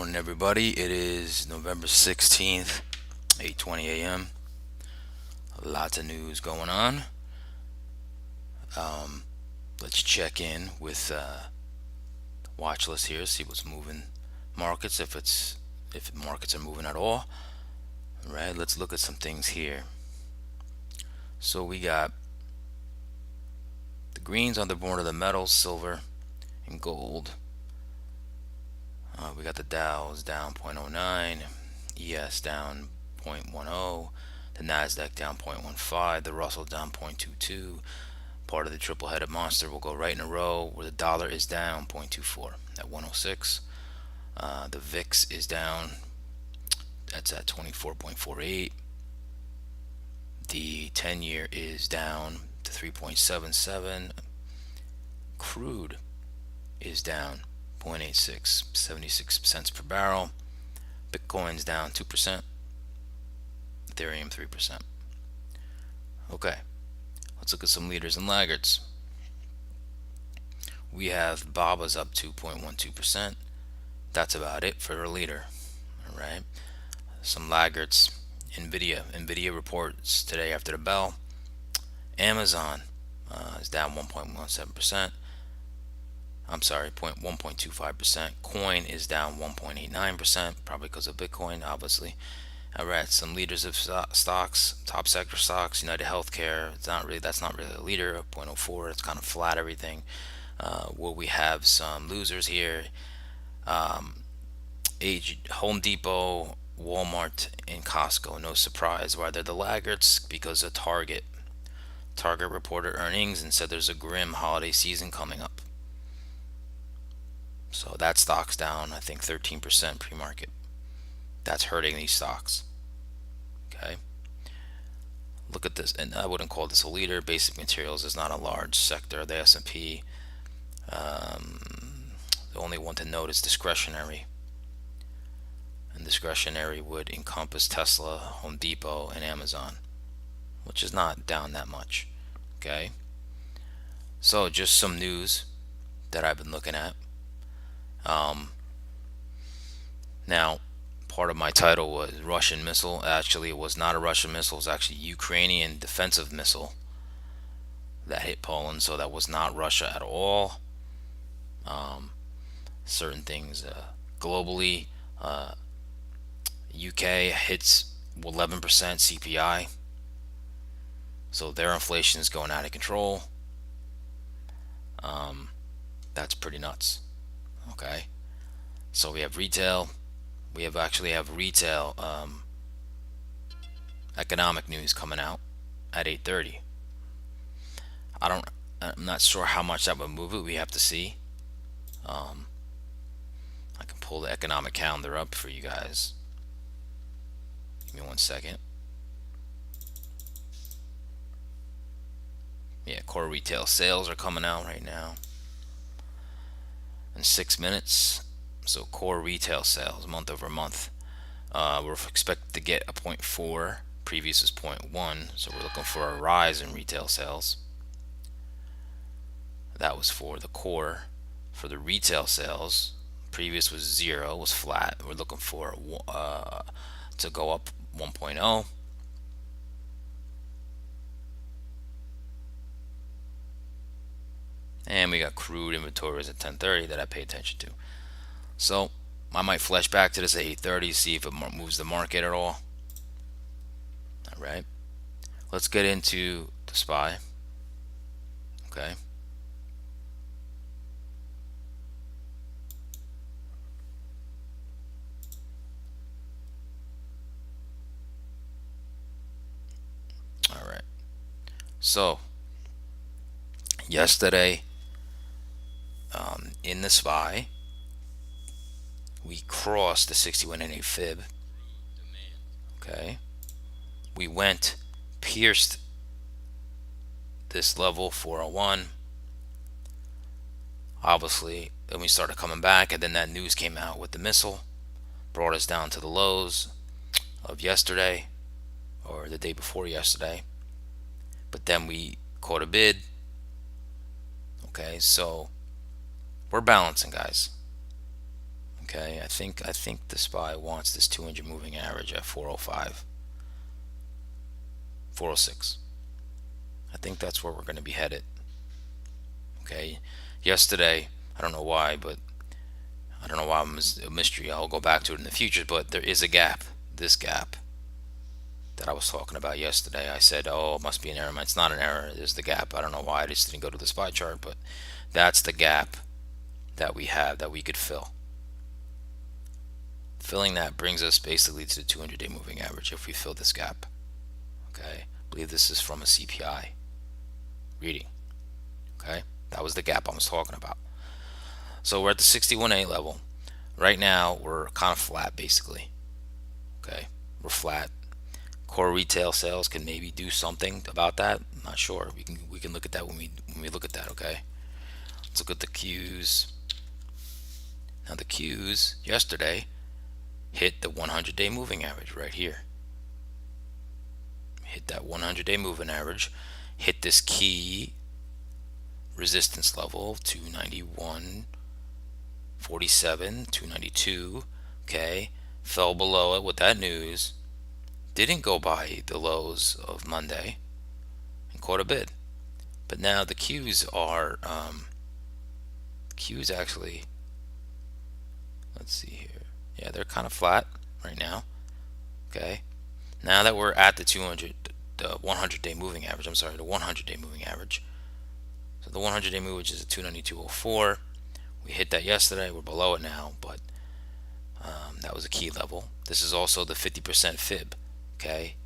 morning, everybody. It is November 16th, 8:20 a.m. Lots of news going on. Um, let's check in with watch list here, see what's moving markets, if markets are moving at all. All right, let's look at some things here. So we got the greens on the board of the metals, silver and gold. We got the Dow's down 0.09, ES down 0.10, the Nasdaq down 0.15, the Russell down 0.22. Part of the triple-headed monster will go right in a row where the dollar is down 0.24 at 106. The VIX is down. That's at 24.48. The 10-year is down to 3.77. Crude is down 0.86, 76 cents per barrel. Bitcoin's down 2%. Ethereum 3%. Okay, let's look at some leaders and laggards. We have Baba's up 2.12%. That's about it for a leader. All right. Some laggards. Nvidia reports today after the bell. Amazon is down 1.17%. I'm sorry, 1.25%. Coin is down 1.89%, probably because of Bitcoin, obviously. All right, some leaders of stocks, top sector stocks, United Healthcare. That's not really a leader. 0.04. It's kind of flat everything. Where we have some losers here. Home Depot, Walmart, and Costco. No surprise why they're the laggards, because of Target. Target reported earnings and said there's a grim holiday season coming up. So that stock's down, I think, 13% pre-market. That's hurting these stocks. Okay. Look at this, and I wouldn't call this a leader. Basic materials is not a large sector. The S&P. The only one to note is discretionary. And discretionary would encompass Tesla, Home Depot, and Amazon, which is not down that much. Okay. So just some news that I've been looking at. Now, part of my title was Russian missile. Actually, it was not a Russian missile. It was actually a Ukrainian defensive missile that hit Poland. So that was not Russia at all. Certain things globally, UK hits 11% CPI. So their inflation is going out of control. That's pretty nuts. Okay. So we have retail. We actually have retail economic news coming out at 8:30. I'm not sure how much that would move it. We have to see. I can pull the economic calendar up for you guys. Give me 1 second. Yeah, core retail sales are coming out right now in 6 minutes. So core retail sales month over month, we're expected to get a 0.4. Previous is 0.1, so we're looking for a rise in retail sales. That was for the core. For the retail sales, previous was 0, was flat. We're looking for to go up 1.0. And we got crude inventories at 10:30 that I pay attention to. So I might flash back to this at 8:30, see if it moves the market at all. All right, let's get into the SPY. Okay. All right. So yesterday, in the SPY, we crossed the 61.8 fib. Okay. We pierced this level 401. Obviously, then we started coming back, and then that news came out with the missile, brought us down to the lows of yesterday, or the day before yesterday. But then we caught a bid. Okay, so we're balancing, guys. Okay, I think the SPY wants this 200 moving average at 405, 406. I think that's where we're going to be headed. Okay, yesterday, I don't know why, but I don't know why it's a mystery. I'll go back to it in the future, but there is a gap. This gap that I was talking about yesterday, I said, oh, it must be an error. It's not an error. There's the gap. I don't know why. I just didn't go to the SPY chart, but that's the gap that we have that we could fill. Filling that brings us basically to the 200-day moving average if we fill this gap. Okay, I believe this is from a CPI reading. Okay, that was the gap I was talking about. So we're at the 61.8 level. Right now, we're kind of flat basically. Okay, we're flat. Core retail sales can maybe do something about that. I'm not sure. We can look at that when we look at that. Okay, let's look at the Qs. Now the Qs yesterday hit the 100-day moving average right here. Hit that 100-day moving average. Hit this key resistance level 291.47, 292. Okay, fell below it with that news. Didn't go by the lows of Monday and caught a bid. But now the Qs are Qs actually, let's see here. Yeah, they're kind of flat right now. Okay, now that we're at the 100-day moving average. I'm sorry, the 100-day moving average. So the 100-day moving average is at 292.04. We hit that yesterday. We're below it now, but that was a key level. This is also the 50% fib. Okay.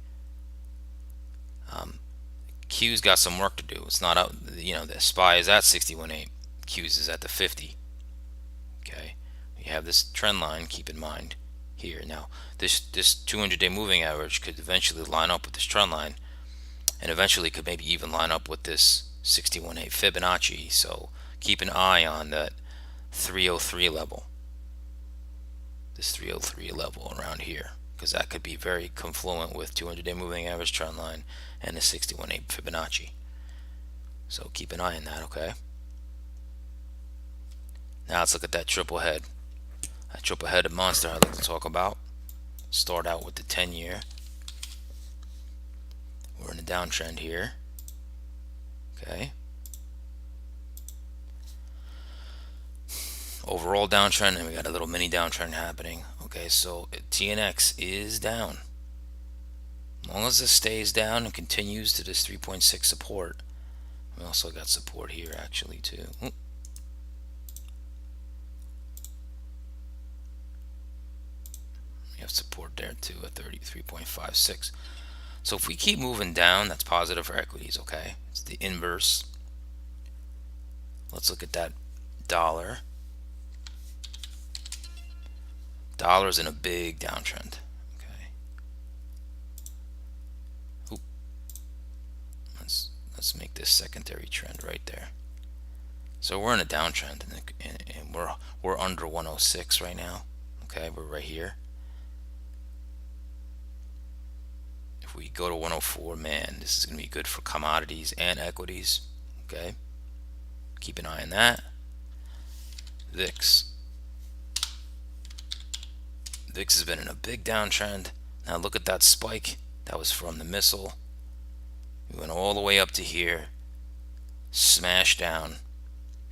Q's got some work to do. It's not up. The SPY is at 61.8. Q's is at the 50. Okay. You have this trend line. Keep in mind here. Now this 200-day moving average could eventually line up with this trend line, and eventually could maybe even line up with this 61.8 Fibonacci. So keep an eye on that 303 level. This 303 level around here, because that could be very confluent with 200-day moving average trend line and the 61.8 Fibonacci. So keep an eye on that. Okay. Now let's look at that triple head. That triple headed monster I'd like to talk about. Start out with the 10-year. We're in a downtrend here. Okay. Overall downtrend, and we got a little mini downtrend happening. Okay, so TNX is down. As long as this stays down and continues to this 3.6 support, we also got support here actually too. Ooh. We have support there too at 33.56. So if we keep moving down, that's positive for equities. Okay, it's the inverse. Let's look at that dollar. Dollar's in a big downtrend. Okay. Oop. Let's make this secondary trend right there. So we're in a downtrend, and we're under 106 right now. Okay, we're right here. If we go to 104, man, this is going to be good for commodities and equities. Okay, keep an eye on that. VIX. VIX has been in a big downtrend. Now look at that spike. That was from the Missle. We went all the way up to here, smashed down.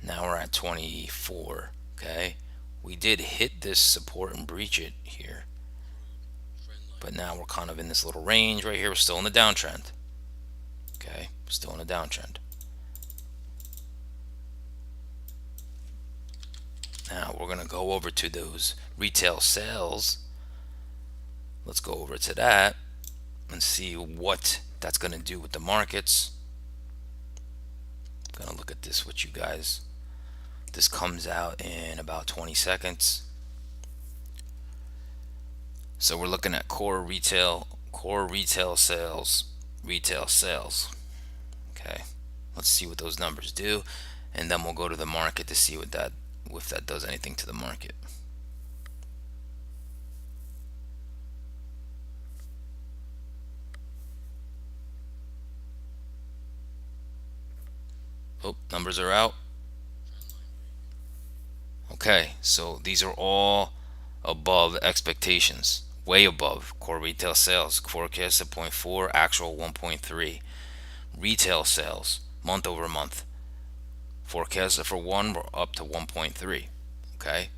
Now we're at 24. Okay, we did hit this support and breach it here, but now we're kind of in this little range right here. We're still in the downtrend. Okay, we're still in a downtrend. Now we're going to go over to those retail sales. Let's go over to that and see what that's going to do with the markets. I'm going to look at this with you guys. This comes out in about 20 seconds. So we're looking at core retail sales, Okay, let's see what those numbers do, and then we'll go to the market to see if that does anything to the market. Oh, numbers are out. Okay, so these are all above expectations, way above. Core retail sales forecast at 0.4, actual 1.3. Retail sales month over month forecasted for 1 were up to 1.3. Okay,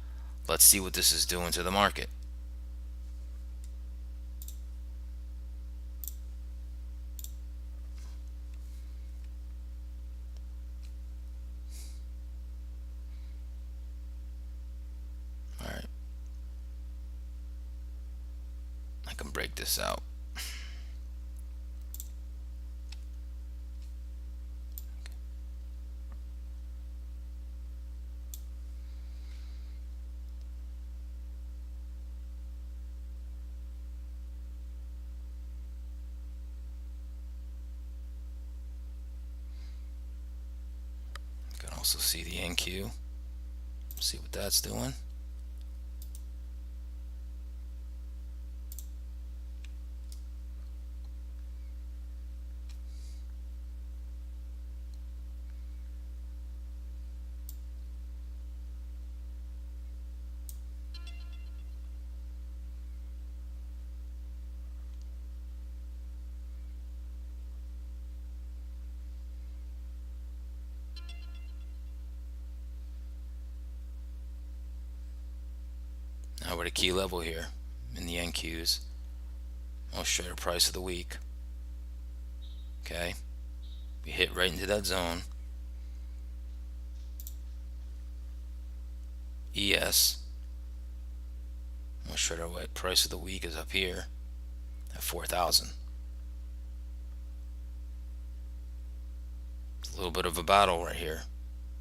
let's see what this is doing to the market. All right, I can break this out. You can also see the NQ. See what that's doing. Now we're at a key level here in the NQs. I'll show you the price of the week. Okay, we hit right into that zone. ES. I'll show you what price of the week is up here at 4,000. It's a little bit of a battle right here.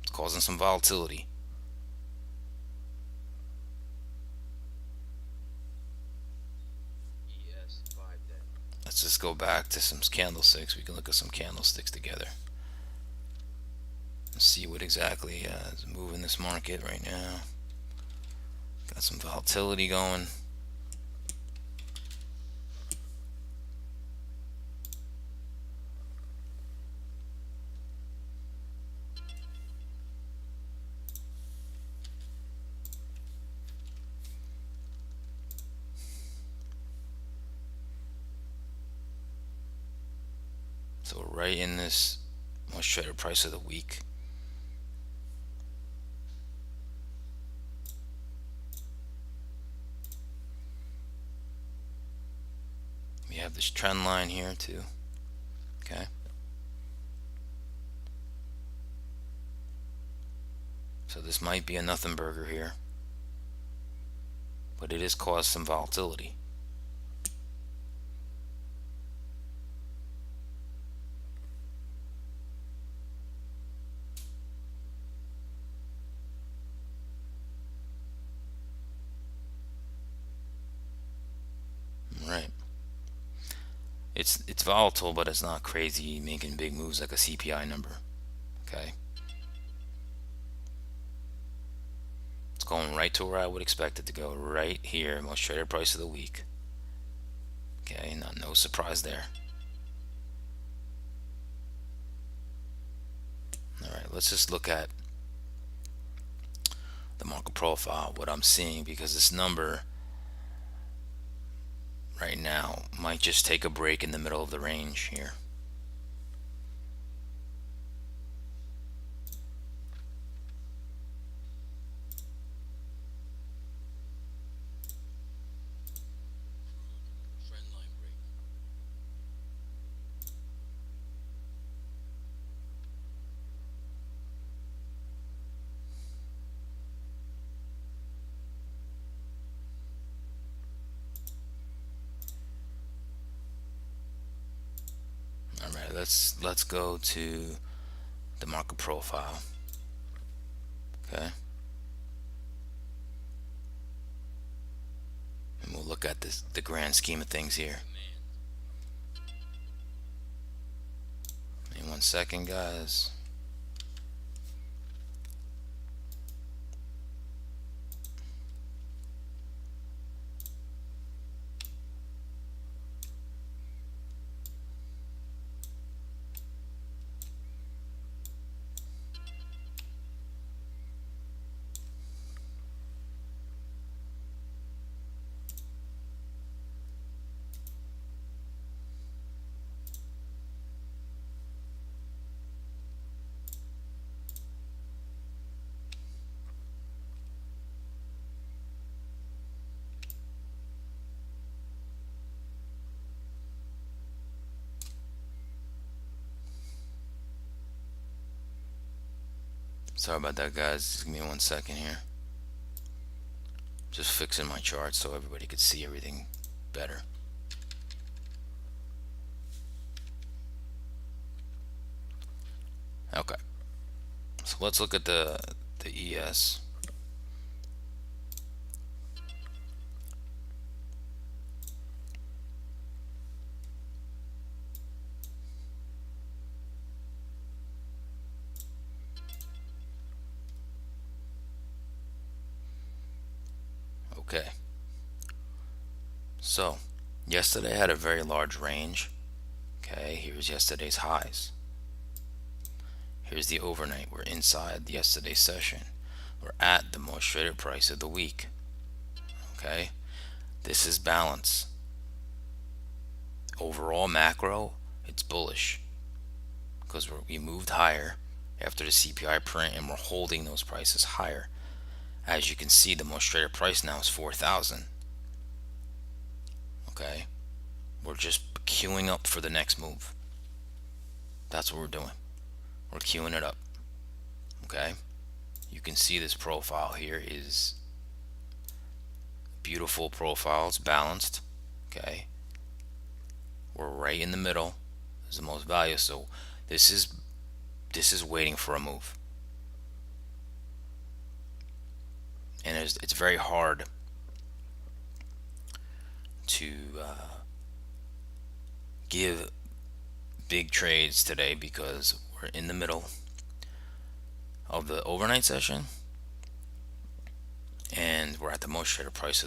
It's causing some volatility. Let's just go back to some candlesticks. We can look at some candlesticks together and see what exactly is moving this market right now. Got some volatility going. So we're right in this most traded price of the week. We have this trend line here too. Okay. So this might be a nothing burger here, but it has caused some volatility. Right. It's volatile, but it's not crazy making big moves like a CPI number. Okay. It's going right to where I would expect it to go, right here, most traded price of the week. Okay, no surprise there. All right, let's just look at the market profile, what I'm seeing, because this number right now might just take a break in the middle of the range here. All right, let's go to the market profile. Okay, and we'll look at the grand scheme of things here. In 1 second, guys. Sorry about that, guys. Just give me 1 second here. Just fixing my chart so everybody could see everything better. Okay, so let's look at the ES. Okay, so yesterday had a very large range. Okay, here's yesterday's highs. Here's the overnight. We're inside yesterday's session. We're at the most traded price of the week. Okay, this is balance. Overall macro, it's bullish because we moved higher after the CPI print, and we're holding those prices higher. As you can see, the most traded price now is 4,000. Okay, we're just queuing up for the next move. That's what we're doing. We're queuing it up. Okay, you can see this profile here is beautiful profile. It's balanced. Okay, we're right in the middle. Is the most value. So this is waiting for a move, and it's very hard to give big trades today because we're in the middle of the overnight session, and we're at the most traded price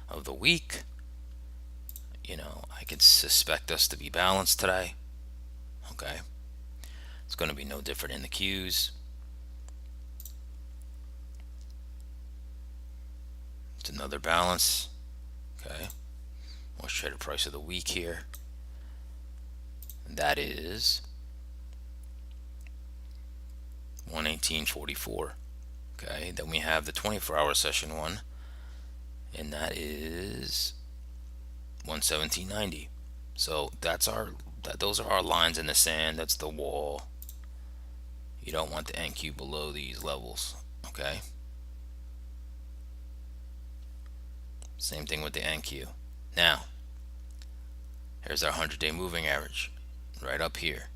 of the week. You know, I could suspect us to be balanced today. Okay, it's going to be no different in the Qs. It's another balance. Okay, most traded price of the week here. That is 118.44. Okay, then we have the 24-hour session one, and that is 117.90. So those are our lines in the sand. That's the wall. You don't want the NQ below these levels. Okay, same thing with the NQ. Now here's our 100-day moving average right up here.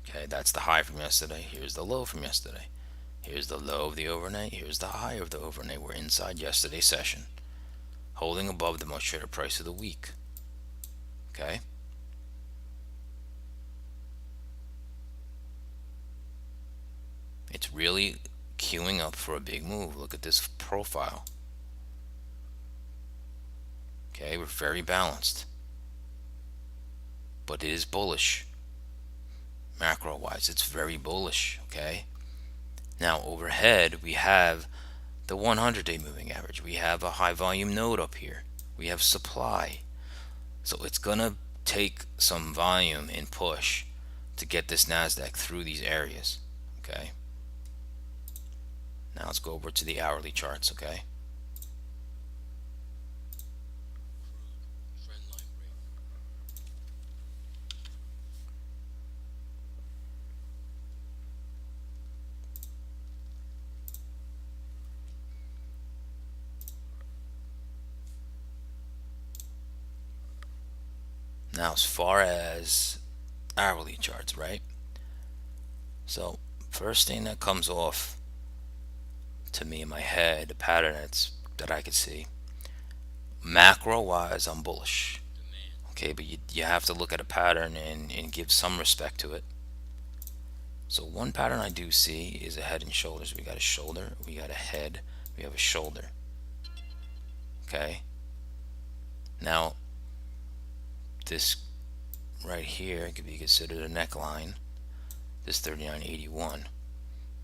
Okay, that's the high from yesterday. Here's the low from yesterday. Here's the low of the overnight. Here's the high of the overnight. We're inside yesterday's session, holding above the most traded price of the week. Okay, it's really queuing up for a big move. Look at this profile. Okay, we're very balanced, but it is bullish. Macro wise, it's very bullish. Okay, now overhead we have the 100-day moving average. We have a high volume node up here. We have supply. So it's gonna take some volume and push to get this NASDAQ through these areas. Okay, now let's go over to the hourly charts. Okay, now as far as hourly charts, right? So first thing that comes off to me in my head, the pattern that I could see, macro wise, I'm bullish. Okay, but you have to look at a pattern and give some respect to it. So one pattern I do see is a head and shoulders. We got a shoulder, we got a head, we have a shoulder. Okay, now this right here could be considered a neckline, this 39.81,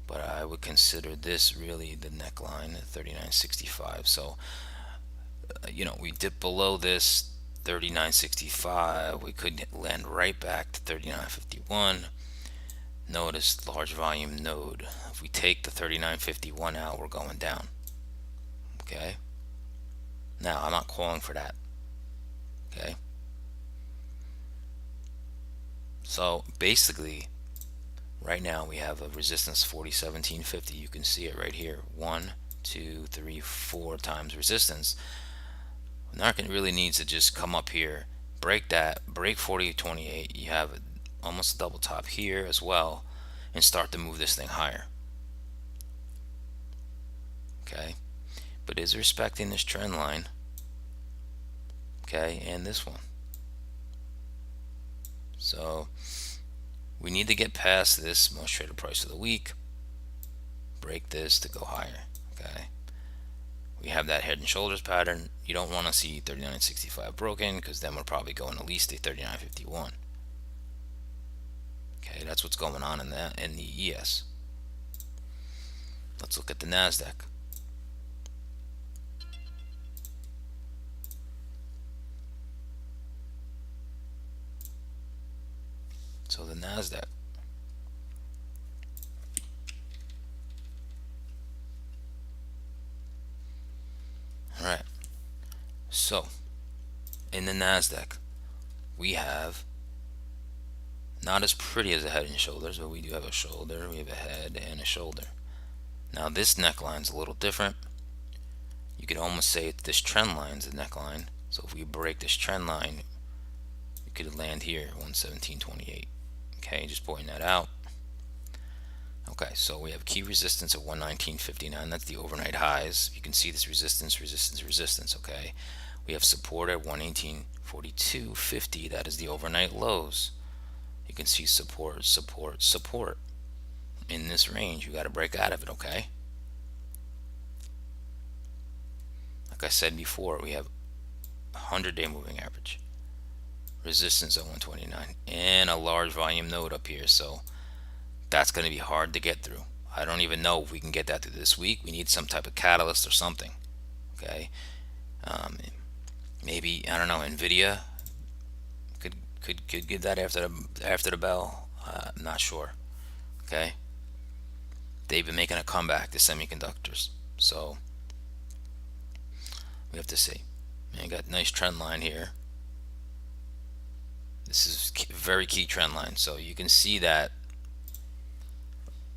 but I would consider this really the neckline at 39.65. So we dip below this 39.65, we could land right back to 39.51. Notice large volume node. If we take the 39.51 out, we're going down. Okay, now I'm not calling for that. Okay, so basically right now we have a resistance 4017.50. You can see it right here. 1, 2, 3, 4 times resistance. The market really needs to just come up here, break that, break 4028. You have almost a double top here as well, and start to move this thing higher. Okay, but is respecting this trend line. Okay, and this one. So we need to get past this most traded price of the week, break this to go higher. Okay, we have that head and shoulders pattern. You don't want to see 39.65 broken, because then we're probably going at least a 39.51. Okay, that's what's going on in the ES. Let's look at the NASDAQ. So the NASDAQ. All right. So in the NASDAQ, we have not as pretty as a head and shoulders, but we do have a shoulder, we have a head and a shoulder. Now this neckline's a little different. You could almost say this trend line's the neckline. So if we break this trend line, we could land here, 117.28. Okay, just pointing that out. Okay, so we have key resistance at 119.59. That's the overnight highs. You can see this resistance, resistance, resistance. Okay, we have support at 118.42.50. That is the overnight lows. You can see support, support, support. In this range, you got to break out of it. Okay, like I said before, we have 100-day moving average, resistance at 129, and a large volume node up here. So that's going to be hard to get through. I don't even know if we can get that through this week. We need some type of catalyst or something. Okay, maybe, I don't know, Nvidia could get that after the bell. I'm not sure. Okay, they've been making a comeback, the semiconductors. So we have to see. And you got a nice trend line here. This is very key trend line. So you can see that.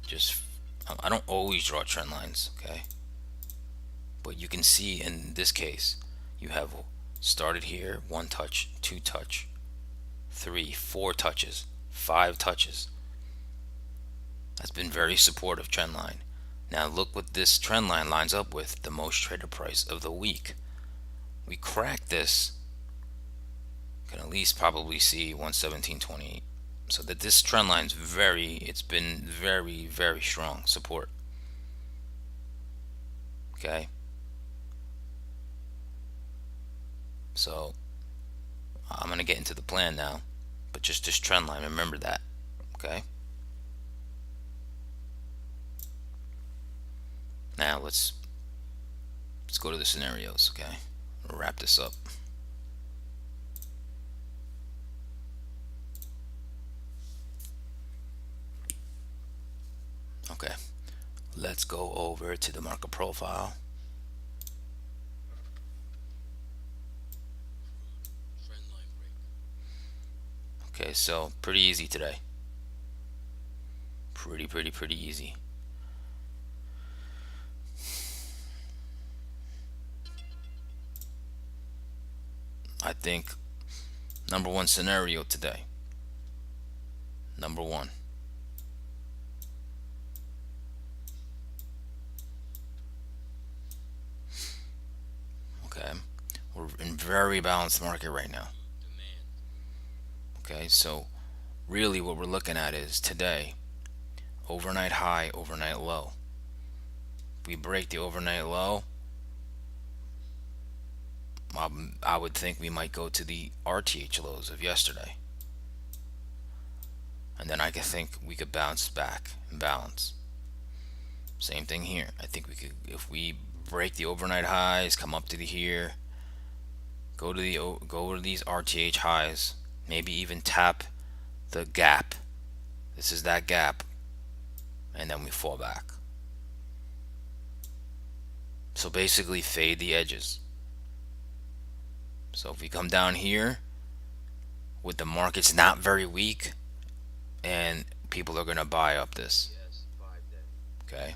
Just, I don't always draw trend lines, okay? But you can see in this case, you have started here, 1 touch, 2 touch, 3, 4 touches, 5 touches. That's been very supportive trend line. Now look what this trend line lines up with, the most traded price of the week. We cracked this, can at least probably see 117.28. So that this trend line's it's been very, very strong support. Okay, so I'm gonna get into the plan now, but just this trend line, remember that. Okay, now let's go to the scenarios. Okay, we'll wrap this up. Okay, let's go over to the market profile. Okay, so pretty easy today. Pretty easy. I think number one scenario today. Number one. Okay, we're in very balanced market right now. Okay, so really what we're looking at is today, overnight high, overnight low. We break the overnight low, I would think we might go to the RTH lows of yesterday, and then I could think we could bounce back and balance. Same thing here. I think we could, if we break the overnight highs, come up to the here, go to these RTH highs, maybe even tap the gap. This is that gap, and then we fall back. So basically fade the edges. So if we come down here with the markets not very weak, and people are going to buy up this. Okay,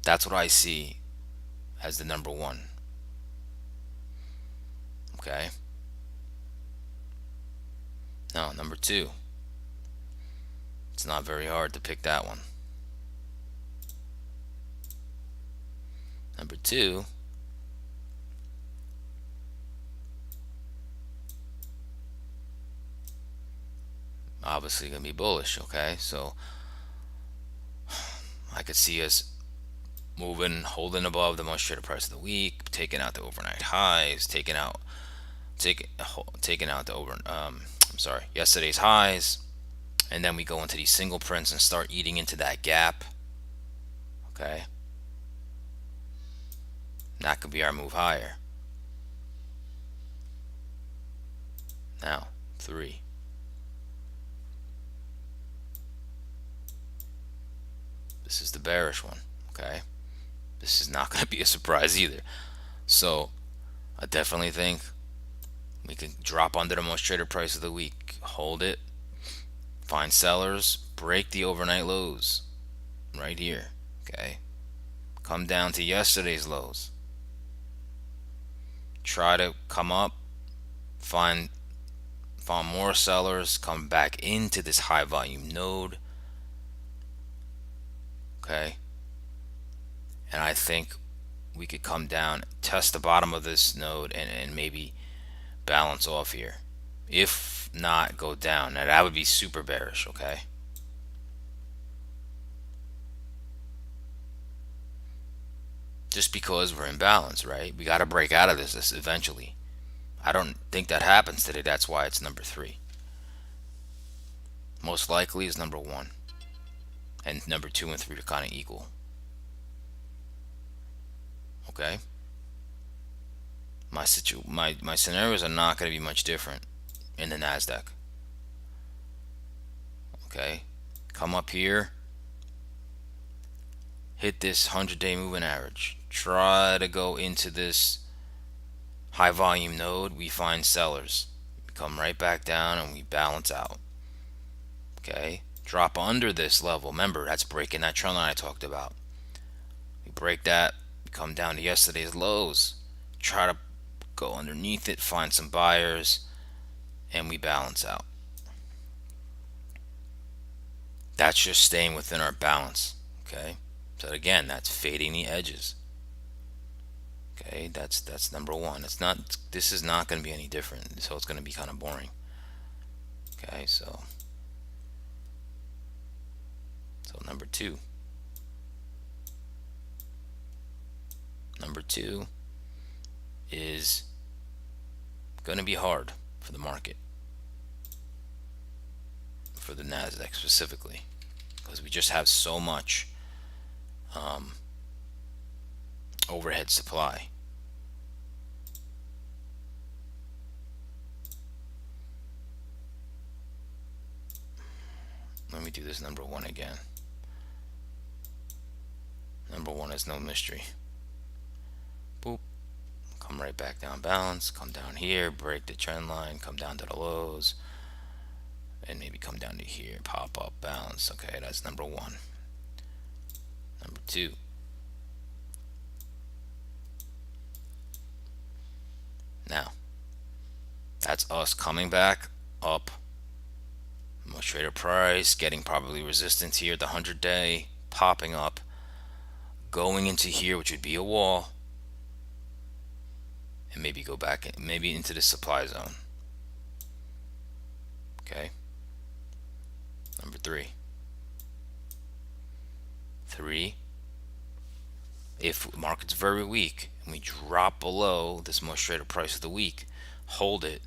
that's what I see as the number one. Okay, now number two, it's not very hard to pick that one. Number two, obviously going to be bullish. Okay, so I could see us moving, holding above the most traded price of the week, taking out the overnight highs, taking out the I'm sorry, yesterday's highs, and then we go into these single prints and start eating into that gap. Okay, that could be our move higher. Now, three. This is the bearish one. Okay, this is not going to be a surprise either. So, I definitely think we can drop under the most traded price of the week, hold it, find sellers, break the overnight lows right here. Okay, come down to yesterday's lows, try to come up, find more sellers, come back into this high volume node. Okay, and I think we could come down, test the bottom of this node, and maybe balance off here. If not, go down. Now that would be super bearish. Okay, just because we're in balance, right? We got to break out of this eventually. I don't think that happens today. That's why it's number three. Most likely is number one, and number two and three are kind of equal. Okay, my scenarios are not going to be much different in the Nasdaq. Okay, come up here, hit this 100-day moving average, try to go into this high volume node, we find sellers, we come right back down and we balance out. Okay, drop under this level, remember that's breaking that trend line I talked about. We break that, we come down to yesterday's lows, try to go underneath it, find some buyers, and we balance out. That's just staying within our balance. Okay, so again, that's fading the edges. Okay, that's number one. It's not. This is not going to be any different. So it's going to be kind of boring. Okay, so number two. Number two is going to be hard for the market, for the Nasdaq specifically, because we just have so much overhead supply. Let me do this number one again. Number one is no mystery. Boop. Come right back down, balance, come down here, break the trend line, come down to the lows, and maybe come down to here, pop up, balance. Okay, that's number one. Number two. Now, that's us coming back up, most traded price, getting probably resistance here at the 100-day, popping up, going into here, which would be a wall, and maybe go back, maybe into the supply zone. Okay. Number three. If market's very weak and we drop below this most traded price of the week, hold it,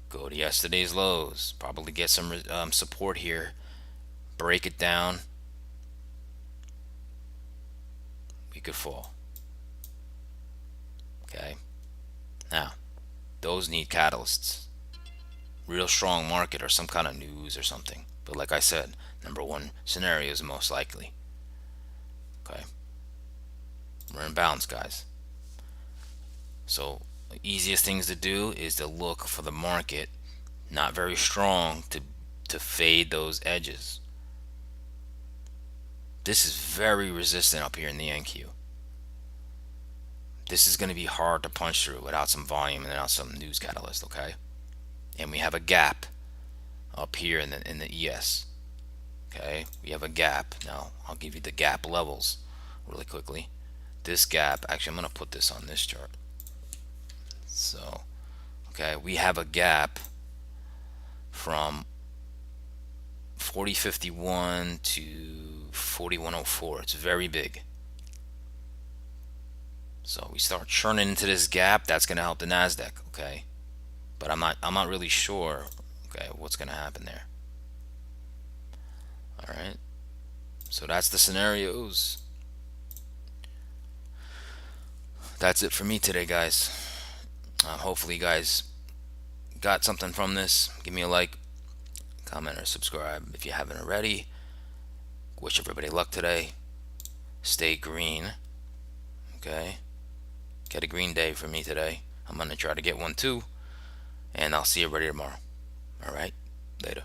go to yesterday's lows, probably get some support here, break it down, we could fall. Okay, now those need catalysts, real strong market or some kind of news or something. But like I said, number one scenario is most likely. Okay, we're in balance, guys. So the easiest things to do is to look for the market not very strong to to fade those edges. This is very resistant up here in the NQ. This is going to be hard to punch through without some volume and without some news catalyst, okay? And we have a gap up here in the ES. Okay, we have a gap. Now I'll give you the gap levels really quickly. This gap, actually I'm going to put this on this chart. So, okay, we have a gap from 4051 to 4104. It's very big. So we start churning into this gap. That's going to help the Nasdaq, okay? But I'm not really sure, okay, what's going to happen there. All right. So that's the scenarios. That's it for me today, guys. Hopefully you guys got something from this. Give me a like, comment, or subscribe if you haven't already. Wish everybody luck today. Stay green. Okay. Get a green day for me today. I'm going to try to get one too. And I'll see everybody tomorrow. All right. Later.